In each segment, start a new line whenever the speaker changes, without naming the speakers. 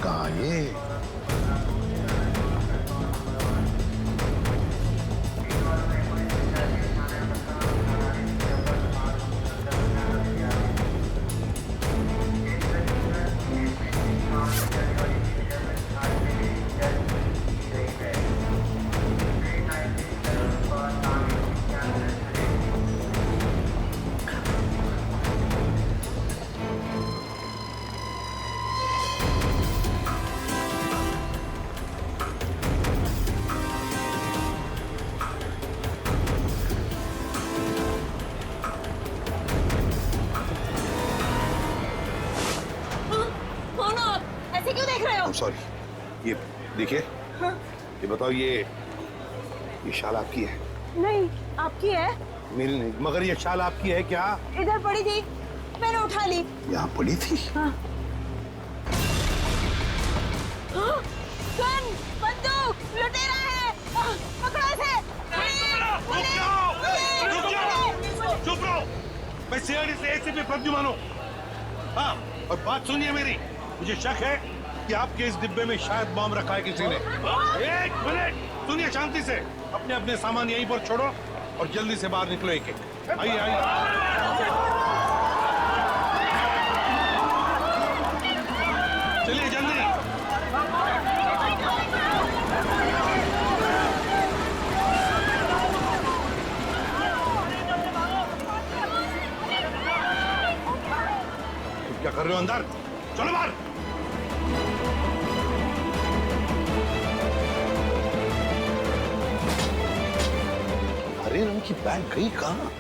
कहाँ ये?
ऐसे क्यों देख रहे हो?
सॉरी, ये देखिए। हाँ? ये बताओ, ये शाल आपकी है?
नहीं, आपकी है।
मेरी नहीं, मगर ये शाल आपकी है क्या?
इधर पड़ी थी, मैंने उठा ली।
यहाँ पड़ी थी?
हाँ। हाँ? गन, बंदूक, लुटेरा है। पकड़ो इसे।
चुप रहो। मैं सीआईडी से एसीपी प्रद्युमन हूँ। हाँ, और बात सुनिए मेरी। मुझे शक है कि आपके इस डिब्बे में शायद बम रखा है किसी ने। एक मिनट सुनिए शांति से। अपने अपने सामान यहीं पर छोड़ो और जल्दी से बाहर निकलो। एक एक आइए आइए। चलिए जल्दी। क्या कर रहे हो अंदर? चलो बाहर। हरे रंग की बैग गई कहाँ?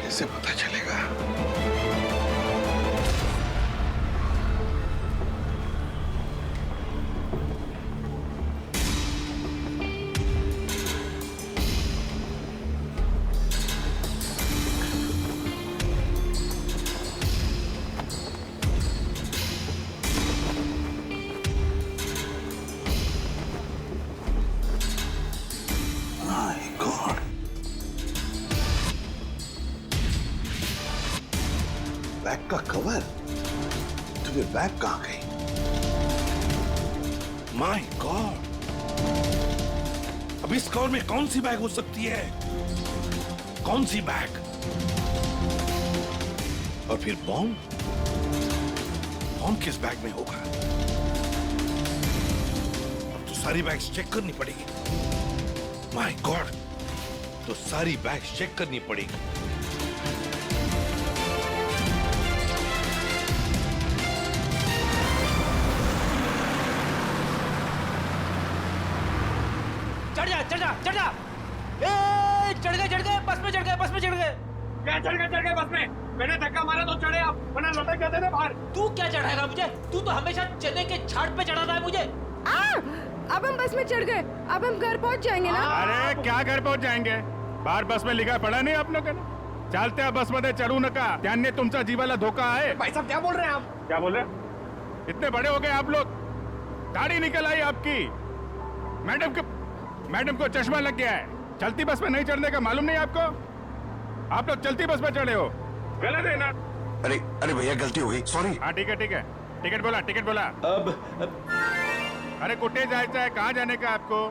कैसे पता चलेगा? बैग का कवर? तुम्हें बैग कहाँ गई? My God! अब इस कवर में कौन सी बैग हो सकती है? कौन सी बैग? और फिर बॉम्ब? बॉम्ब किस बैग में होगा? अब तो सारी बैग्स चेक करनी पड़ेगी। My God! तो सारी बैग्स चेक करनी पड़ेगी।
चढ़ जा चढ़ गए बस में चढ़ गए।
क्या चढ़ गए बस में? मैंने धक्का मारा तो चढ़े आप, वरना लटक जाते थे बाहर।
तू क्या चढ़ाएगा मुझे? तू तो हमेशा चने के झाड़ पे चढ़ाता है मुझे।
अब हम बस में चढ़ गए, अब हम घर पहुंच जाएंगे ना?
अरे क्या घर पहुंच जाएंगे? बाहर बस में लिखा पड़ा नहीं आप लोगों ने? चालते बस मध्ये चढ़ू नका, त्यांने तुमचा जीवाला धोका है।
भाई साहब क्या बोल रहे हैं आप?
क्या बोल रहे? इतने बड़े हो गए आप लोग, दाढ़ी निकल आई आपकी। मैडम को चश्मा लग गया है। चलती बस में नहीं चढ़ने का मालूम नहीं आपको? आप लोग चलती बस में चढ़े हो, गलत है ना?
अरे भैया गलती हो गई, सॉरी।
हाँ ठीक है। टिकट बोला।
अब
अरे कुटे जायचं है? कहाँ जाने का आपको?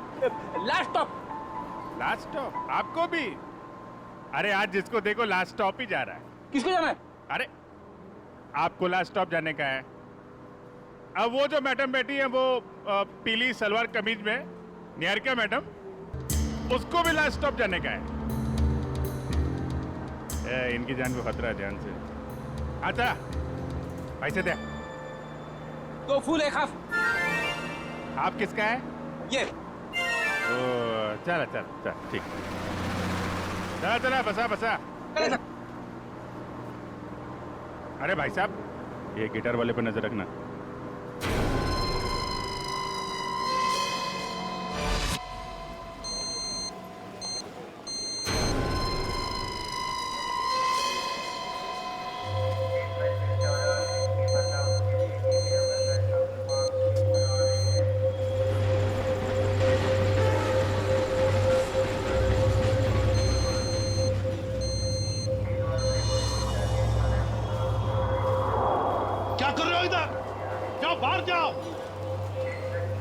लास्ट
स्टॉप आपको भी? अरे आज जिसको देखो लास्ट स्टॉप ही जा रहा है।
किसको जाना है?
अरे आपको लास्ट स्टॉप जाने का है। अब वो जो मैडम बैठी है वो पीली सलवार कमीज में, निहारिका मैडम, उसको भी लास्ट स्टॉप जाने का है। इनकी जान को खतरा है, ध्यान से। अच्छा पैसे दे।
तो फुल एक हाफ।
आप किसका है?
ये
चल ठीक। चला बसा। अरे भाई साहब, ये गिटार वाले पे नजर रखना।
जाओ बाहर जाओ।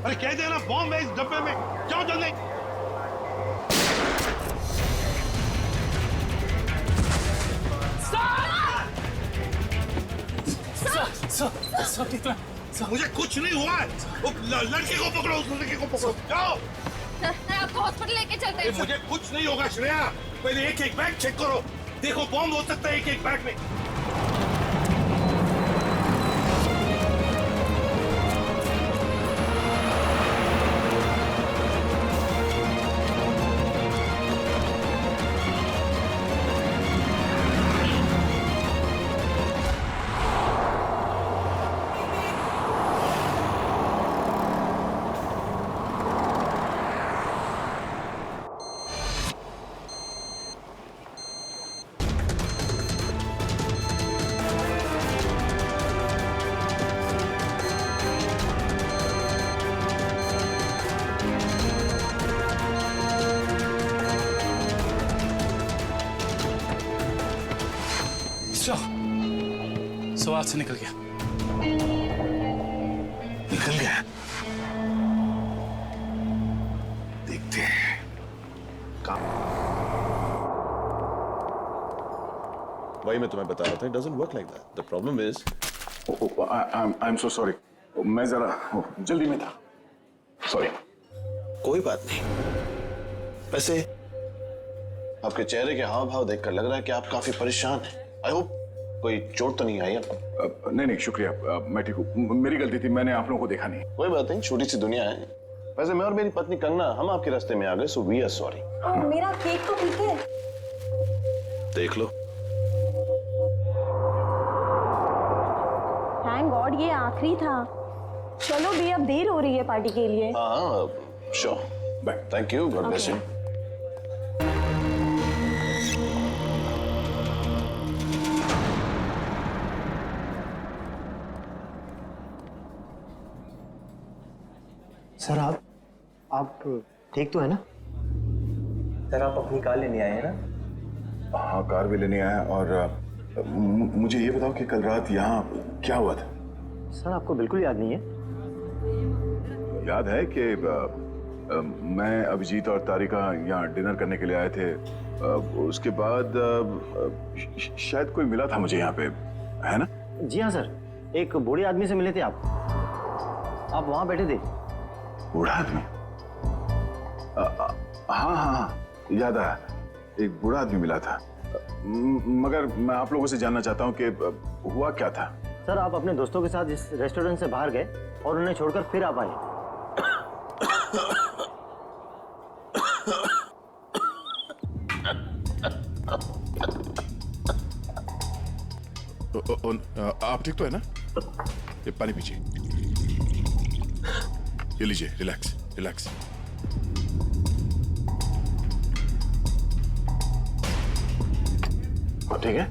अरे कह देना बॉम्ब है इस डब्बे में, जाओ जल्दी। मुझे कुछ नहीं हुआ है। वो लड़के को पकड़ो, उस लड़के को पकड़ो, जाओ।
आपको हॉस्पिटल लेके चलते हैं।
मुझे कुछ नहीं होगा श्रेया, पहले एक एक बैग चेक करो, देखो बॉम्ब हो सकता है एक एक बैग में।
सवाल से निकल गया।
निकल गया, देखते हैं काम।
वही मैं तुम्हें बता रहा था, it doesn't work like that. The problem is,
I'm so sorry. मैं जरा जल्दी में था, सॉरी।
कोई बात नहीं। वैसे आपके चेहरे के हाव भाव देखकर लग रहा है कि आप काफी परेशान हैं। आई होप कोई चोट तो नहीं आई आपको?
नहीं शुक्रिया, मैं ठीक हूँ। मेरी गलती थी, मैंने आप लोगों को देखा नहीं।
कोई बात नहीं, छोटी सी दुनिया है। वैसे मैं और मेरी पत्नी कंगना हम आपके रास्ते में आ गए, सो वी आर सॉरी।
मेरा केक तो ठीक है।
देख लो।
थैंक गॉड ये आखिरी था। चलो भी अब देर हो रही है पार्टी के लिए।
हाँ sure, bye. Thank you, God bless you.
Sir आप ठीक तो है ना? सर आप अपनी कार लेने आए हैं ना?
हाँ कार भी लेने आया। और मुझे ये बताओ कि कल रात यहाँ क्या हुआ था?
सर आपको बिल्कुल याद नहीं है?
याद है कि मैं अभिजीत और तारिका यहाँ डिनर करने के लिए आए थे। उसके बाद शायद कोई मिला था मुझे यहाँ पे, है ना?
जी हाँ सर, एक बूढ़े आदमी से मिले थे आप वहाँ बैठे थे।
बूढ़ा आदमी? हाँ, याद आया, एक बूढ़ा आदमी मिला था। मगर मैं आप लोगों से जानना चाहता हूँ कि हुआ क्या था?
सर आप अपने दोस्तों के साथ इस रेस्टोरेंट से बाहर गए और उन्हें छोड़कर फिर आप आए।
आप ठीक तो है ना? ये पानी पीजिए, ये लीजिए, रिलैक्स रिलैक्स। ठीक है?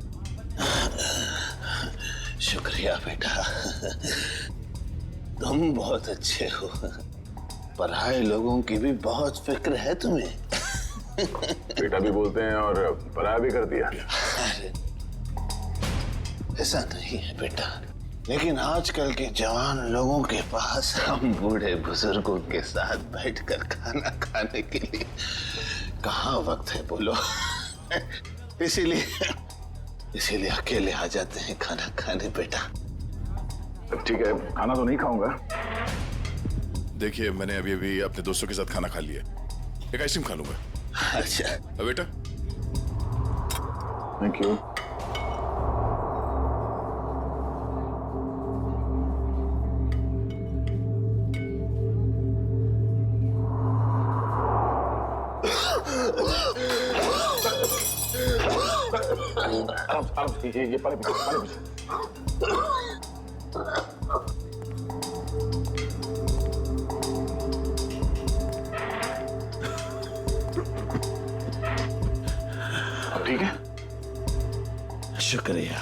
शुक्रिया बेटा, तुम बहुत अच्छे हो। पराये लोगों की भी बहुत फिक्र है तुम्हें।
बेटा भी बोलते हैं और पराया भी कर दिया।
अरे ऐसा नहीं है बेटा, लेकिन आजकल के जवान लोगों के पास हम बूढ़े बुजुर्गों के साथ बैठकर खाना खाने के लिए कहाँ वक्त है बोलो। इसीलिए अकेले आ जाते हैं खाना खाने बेटा।
ठीक है, खाना तो नहीं खाऊंगा।
देखिए मैंने अभी अपने दोस्तों के साथ खाना खा लिया, एक आइसक्रीम खा लूंगा।
अच्छा
बेटा।
Thank you. ये पानी पीजिए। ठीक है?
शुक्रिया।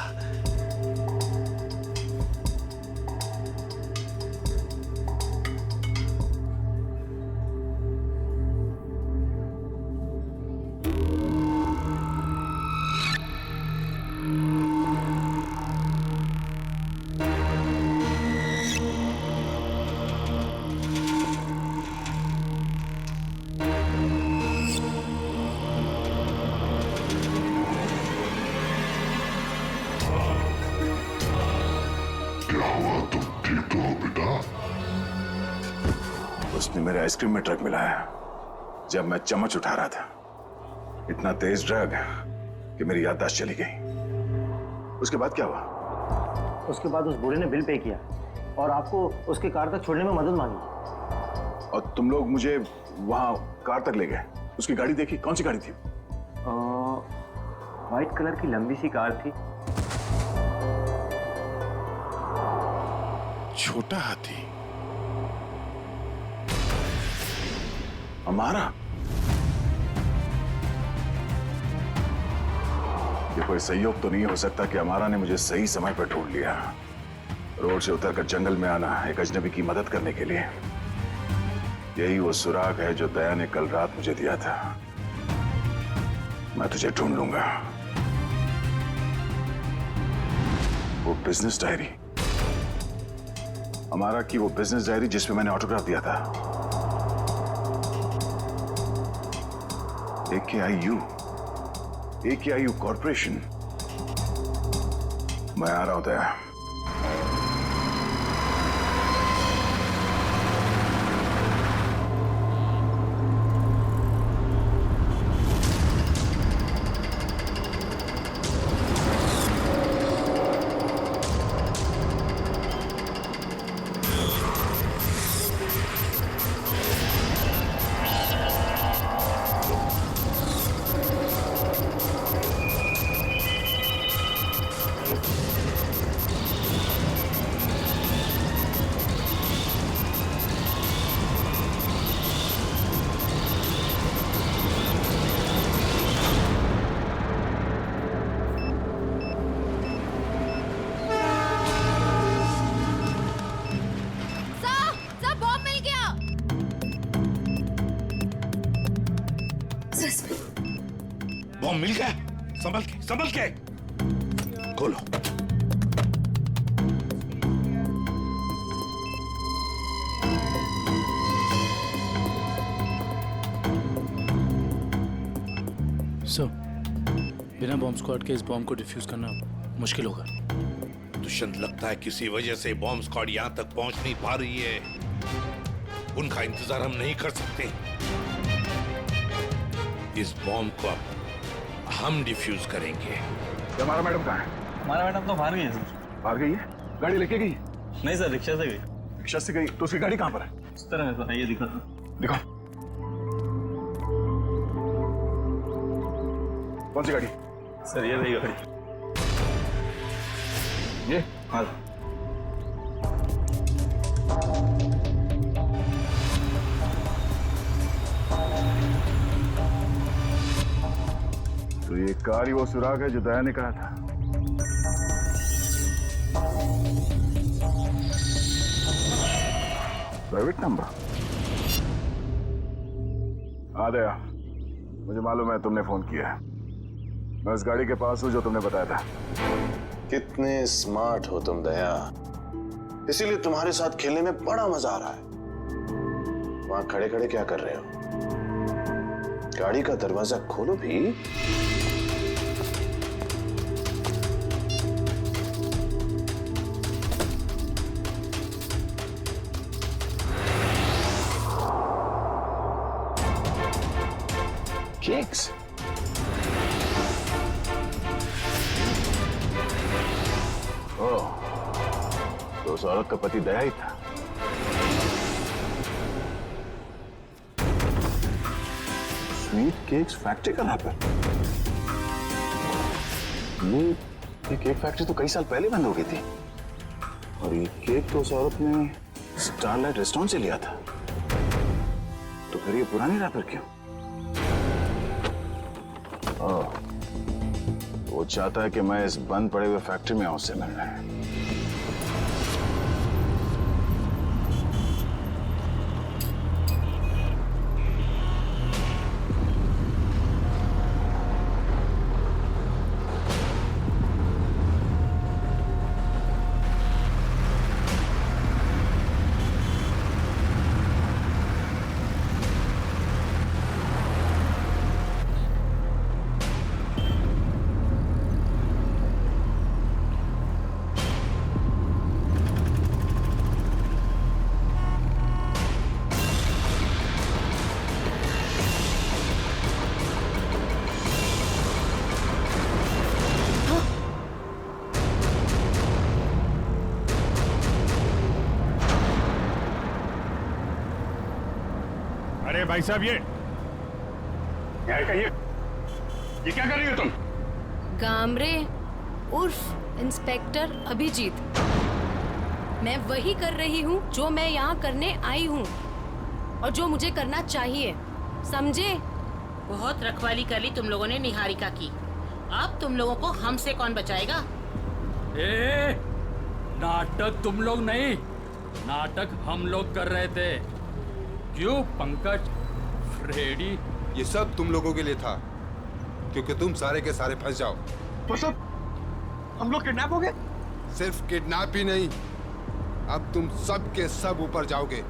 उसने मेरे आइसक्रीम में ड्रग मिलाया जब मैं चम्मच उठा रहा था। इतना तेज ड्रग कि मेरी याददाश्त चली गई। उसके बाद क्या हुआ?
उसके बाद उस बूढ़े ने बिल पे किया और आपको उसके कार तक छोड़ने में मदद मांगी।
और तुम लोग मुझे वहां कार तक ले गए। उसकी गाड़ी देखी? कौन सी गाड़ी थी?
व्हाइट कलर की लंबी सी कार थी।
छोटा हाथी
हमारा? ये कोई संयोग तो नहीं हो सकता कि हमारा ने मुझे सही समय पर ढूंढ लिया, रोड से उतरकर जंगल में आना एक अजनबी की मदद करने के लिए। यही वो सुराग है जो दया ने कल रात मुझे दिया था। मैं तुझे ढूंढ लूंगा। वो बिजनेस डायरी, हमारा की वो बिजनेस डायरी जिसमें मैंने ऑटोग्राफ दिया था। AKIU corporation. मैं आ रहा हूं दया।
बॉम्ब मिल गया। संभल के खोलो।
सर, बिना बॉम्ब स्क्वाड के इस बॉम्ब को डिफ्यूज करना मुश्किल होगा।
दुष्यंत, लगता है किसी वजह से बॉम्ब स्क्वाड यहाँ तक पहुंच नहीं पा रही है। उनका इंतजार हम नहीं कर सकते। इस बॉम्ब को अब हम डिफ्यूज करेंगे।
हमारा मैडम कहाँ है?
हमारा मैडम तो बाहर गई है सर।
बाहर गई है? गाड़ी लेके गई?
नहीं सर, रिक्शा से गई।
रिक्शा से गई? तो उसकी गाड़ी कहाँ पर है?
इस तरह है सर, ये दिखाता।
दिखाओ। कौन सी गाड़ी?
सर ये रही गाड़ी।
ये?
हाँ।
तो ये कार ही वो सुराग है जो दया ने कहा था। Private number? हाँ दया, मुझे मालूम है तुमने फोन किया है। मैं उस गाड़ी के पास हूं जो तुमने बताया था।
कितने स्मार्ट हो तुम दया, इसीलिए तुम्हारे साथ खेलने में बड़ा मजा आ रहा है। वहां खड़े खड़े क्या कर रहे हो? गाड़ी का दरवाजा खोलो भी। केक्स? ओह, तो उस औरत का पति दया ही था। स्वीट केक्स फैक्ट्री का नाम है। ये केक फैक्ट्री तो कई साल पहले बंद हो गई थी, और ये केक तो उस औरत ने स्टारलाइट रेस्टोरेंट से लिया था। तो फिर ये पुरानी रैपर क्यों? ओह, वो चाहता है कि मैं इस बंद पड़े हुए फैक्ट्री में आऊं उससे मिलने।
अरे भाई साहब, ये कहिए, ये क्या कर रही हो तुम?
गामरे उर्फ इंस्पेक्टर अभिजीत, मैं वही कर रही हूँ जो मैं यहाँ करने आई हूँ और जो मुझे करना चाहिए, समझे?
बहुत रखवाली कर ली तुम लोगों ने निहारिका की। अब तुम लोगों को हमसे कौन बचाएगा?
नाटक तुम लोग नहीं, नाटक हम लोग कर रहे थे। क्यों पंकज, फ्रेडी?
ये सब तुम लोगों के लिए था, क्योंकि तुम सारे के सारे फंस जाओ।
तो सब हम लोग किडनैप हो गए?
सिर्फ किडनैप ही नहीं, अब तुम सब के सब ऊपर जाओगे।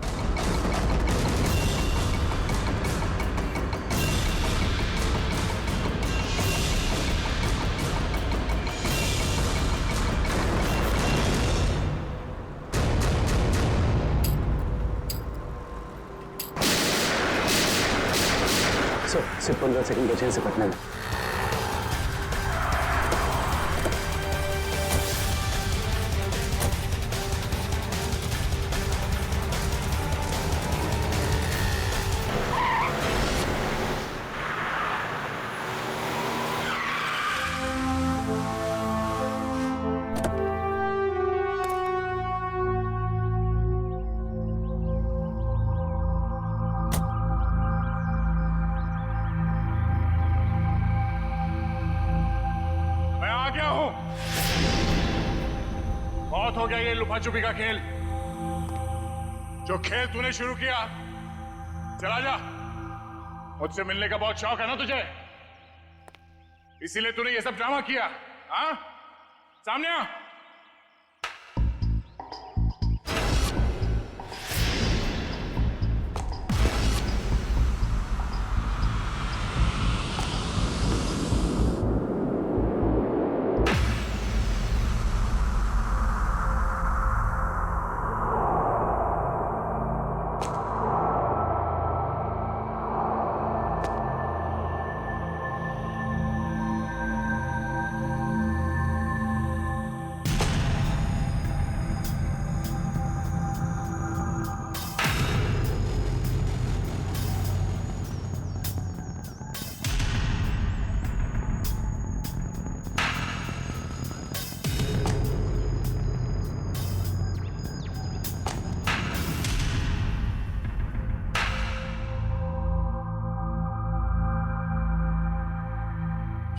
सिर्फ 15 सेकंड बचे से पटने में।
बहुत हो गया ये लुका छुपी का खेल। जो खेल तूने शुरू किया, चला जा। मुझसे मिलने का बहुत शौक है ना तुझे, इसीलिए तूने ये सब ड्रामा किया। हाँ, सामने आ।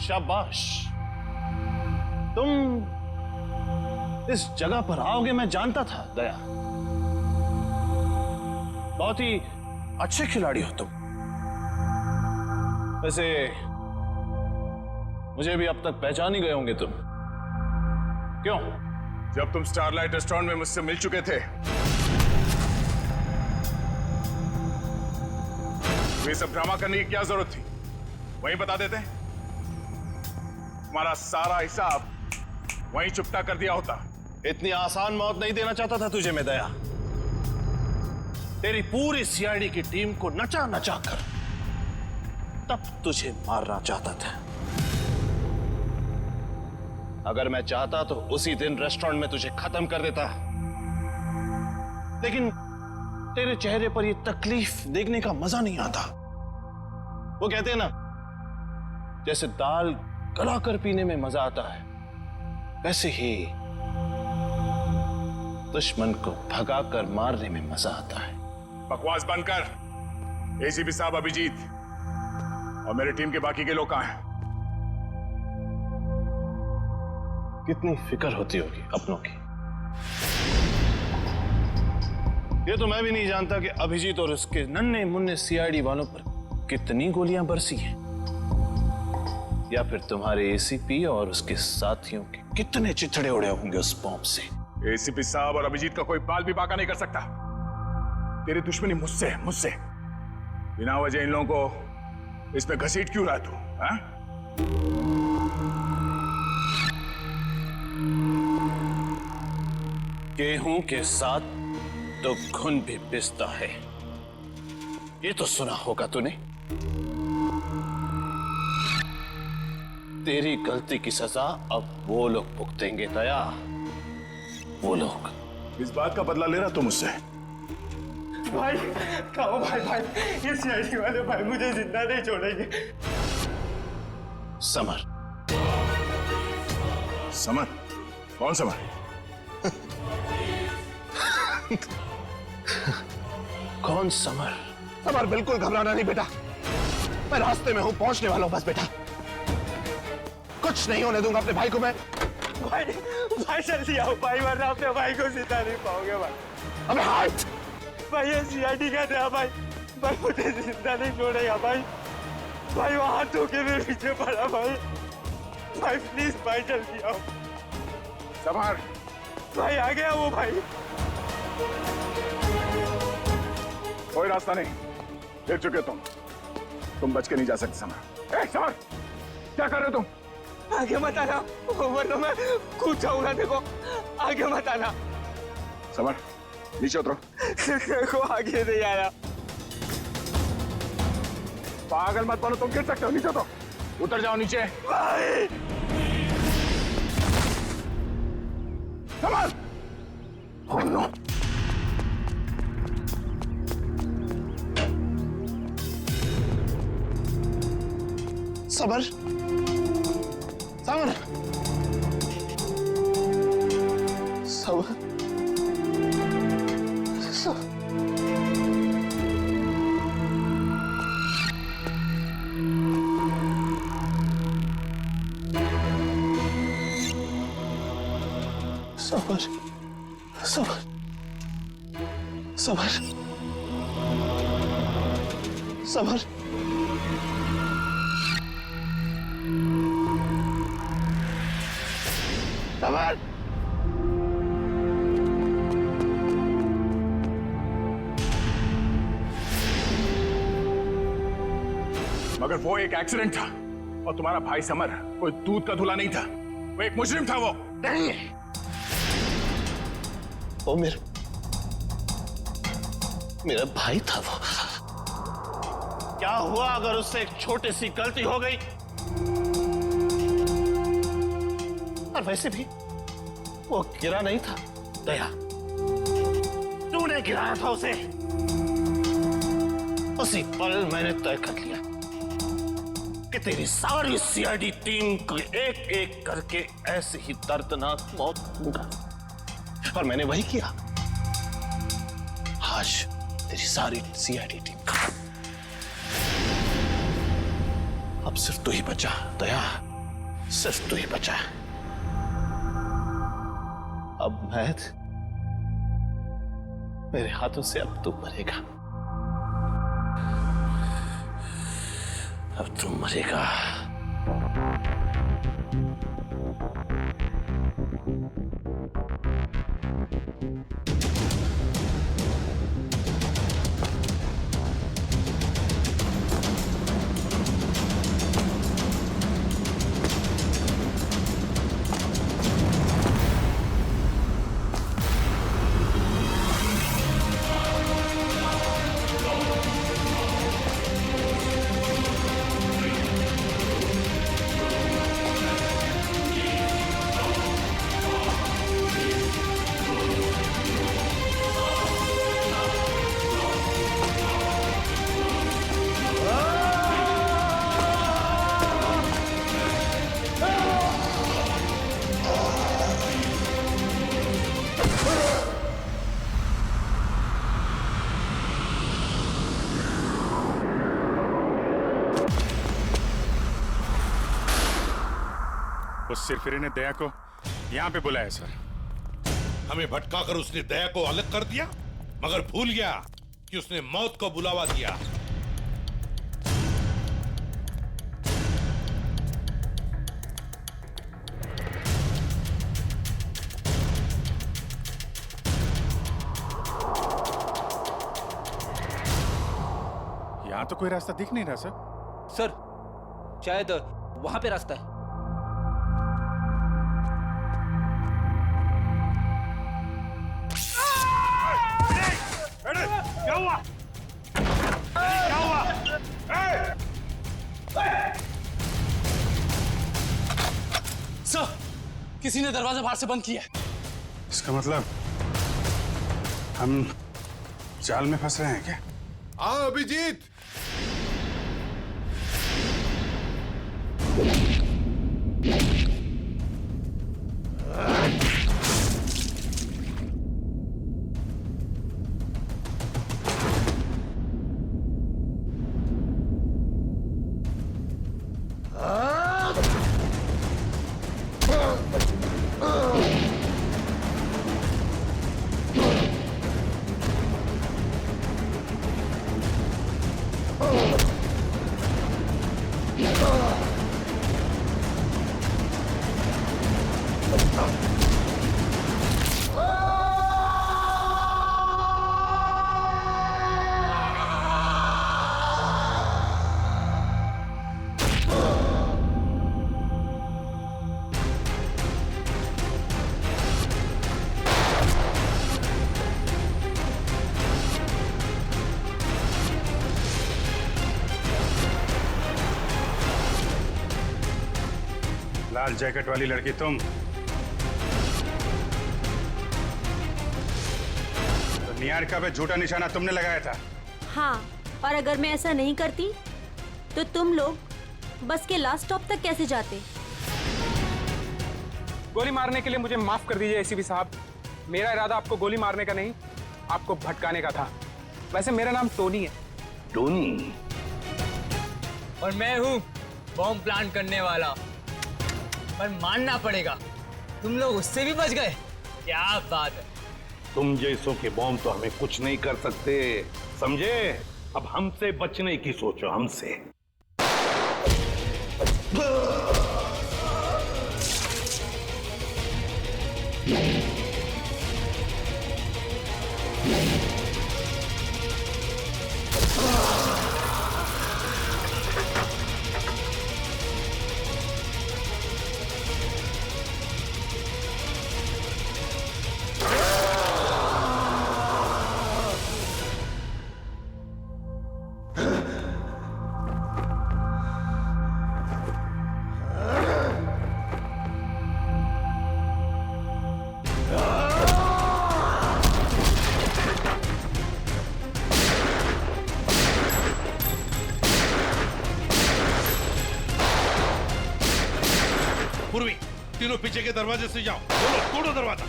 शाबाश, तुम इस जगह पर आओगे मैं जानता था दया। बहुत ही अच्छे खिलाड़ी हो तुम। वैसे मुझे भी अब तक पहचान ही गए होंगे तुम, क्यों?
जब तुम स्टारलाइट रेस्टोरेंट में मुझसे मिल चुके थे, ये सब ड्रामा करने की क्या जरूरत थी? वहीं बता देते, हमारा सारा हिसाब वहीं चुपता कर दिया होता।
इतनी आसान मौत नहीं देना चाहता था तुझे मैं दया। तेरी पूरी सीआईडी की टीम को नचा नचा कर तब तुझे मारना चाहता था। अगर मैं चाहता तो उसी दिन रेस्टोरेंट में तुझे खत्म कर देता, लेकिन तेरे चेहरे पर यह तकलीफ देखने का मजा नहीं आता। वो कहते हैं ना, जैसे दाल गलाकर पीने में मजा आता है, वैसे ही दुश्मन को भगाकर मारने में मजा आता है।
बकवास बंद कर। एसीपी साहब अभिजीत और मेरी टीम के बाकी के लोग कहां हैं?
कितनी फिक्र होती होगी अपनों की। ये तो मैं भी नहीं जानता कि अभिजीत और उसके नन्हे मुन्ने सीआईडी वालों पर कितनी गोलियां बरसी हैं, या फिर तुम्हारे एसीपी और उसके साथियों के कितने चिथड़े उड़े होंगे उस बॉम्ब से।
एसीपी साहब और अभिजीत का कोई बाल भी बाका नहीं कर सकता। तेरी दुश्मनी मुझसे है, मुझसे। बिना वजह इन लोगों को इसमें घसीट क्यों रहा तू? हाँ?
गेहूं के साथ तो घुन भी पिसता है, ये तो सुना होगा तूने। तेरी गलती की सजा अब वो लोग भुगतेंगे दया, वो लोग।
इस बात का बदला ले रहा तू मुझसे?
भाई कहो भाई भाई, ये सीआईडी वाले भाई मुझे जिंदा नहीं छोड़ेंगे।
समर।
समर? कौन समर?
कौन समर? समर, बिल्कुल घबराना नहीं बेटा, मैं रास्ते में हूं, पहुंचने वाला हूं बस बेटा। कुछ नहीं होने दूंगा अपने भाई को मैं।
भाई भाई जल्दी आओ भाई, वरना अपने भाई को जिंदा नहीं पाओगे भाई।
अबे हाथ!
भाई ये सीआईडी का था भाई, भाई मुझे जिंदा नहीं छोड़ेगा भाई। भाई वो हाथ धो के मेरे पीछे पड़ा भाई। भाई प्लीज भाई जल्दी आओ।
समर!
भाई आ गया वो भाई।
कोई रास्ता नहीं, गिर चुके तुम बच के नहीं जा सकते समर। समर, क्या कर रहे हो तुम?
आगे मत आना, वरना मैं कूद जाऊंगा। देखो आगे मत आना।
समर, नीचे उतरो।
देखो आगे नहीं आया।
पागल मत बनो, तुम गिर सकते हो, नीचे उतरो। उतर जाओ नीचे।
भाई
summer! Oh no!
Summer, summer, summer, summer, summer, summer, summer, summer.
मगर वो एक एक्सीडेंट था और तुम्हारा भाई समर कोई दूध का धुला नहीं था, वो एक मुजरिम था। वो
नहीं, वो मेरा भाई था। वो क्या हुआ अगर उससे एक छोटी सी गलती हो गई? और वैसे भी वो गिरा नहीं था दया, तूने गिराया था उसे। उसी पल मैंने तय कर लिया कि तेरी सारी सीआईडी टीम को एक एक करके ऐसे ही दर्दनाक मौत दूंगा, और मैंने वही किया। आज तेरी सारी सीआईडी टीम खत्म। अब सिर्फ तू ही बचा दया, सिर्फ तू ही बचा। अब महद, मेरे हाथों से अब तू मरेगा, अब तू मरेगा।
उस सिरफिरे ने दया को यहाँ पे बुलाया सर।
हमें भटकाकर उसने दया को अलग कर दिया, मगर भूल गया कि उसने मौत को बुलावा दिया।
यहाँ तो कोई रास्ता दिख नहीं रहा सर।
सर शायद वहां पे रास्ता है।
क्या हुआ? क्या हुआ?
सर, किसी ने दरवाजा बाहर से बंद किया है।
इसका मतलब हम
जाल में फंस रहे हैं क्या?
आओ अभिजीत।
लाल जैकेट वाली लड़की तुम? तो निहारिका पे झूठा निशाना तुमने लगाया था?
हाँ, और अगर मैं ऐसा नहीं करती तो तुम लोग बस के लास्ट स्टॉप तक कैसे जाते?
गोली मारने के लिए मुझे माफ कर दीजिए एसीपी साहब। मेरा इरादा आपको गोली मारने का नहीं, आपको भटकाने का था। वैसे मेरा नाम टोनी है।
टोनी?
और मैं हूँ बॉम्ब प्लांट करने वाला। पर मानना पड़ेगा, तुम लोग उससे भी बच गए। क्या बात है।
तुम जैसों के बॉम्ब तो हमें कुछ नहीं कर सकते, समझे? अब हमसे बचने की सोचो, हमसे। पूर्वी, तीनों पीछे के दरवाजे से जाओ। बोलो, तोड़ो दरवाजा।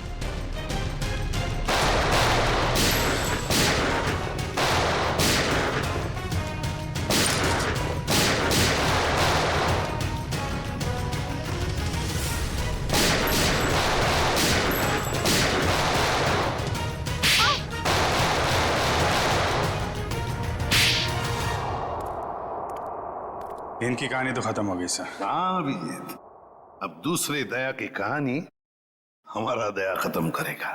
इनकी कहानी तो खत्म हो गई सर।
हाँ अभिजीत, अब दूसरे दया की कहानी हमारा दया खत्म करेगा।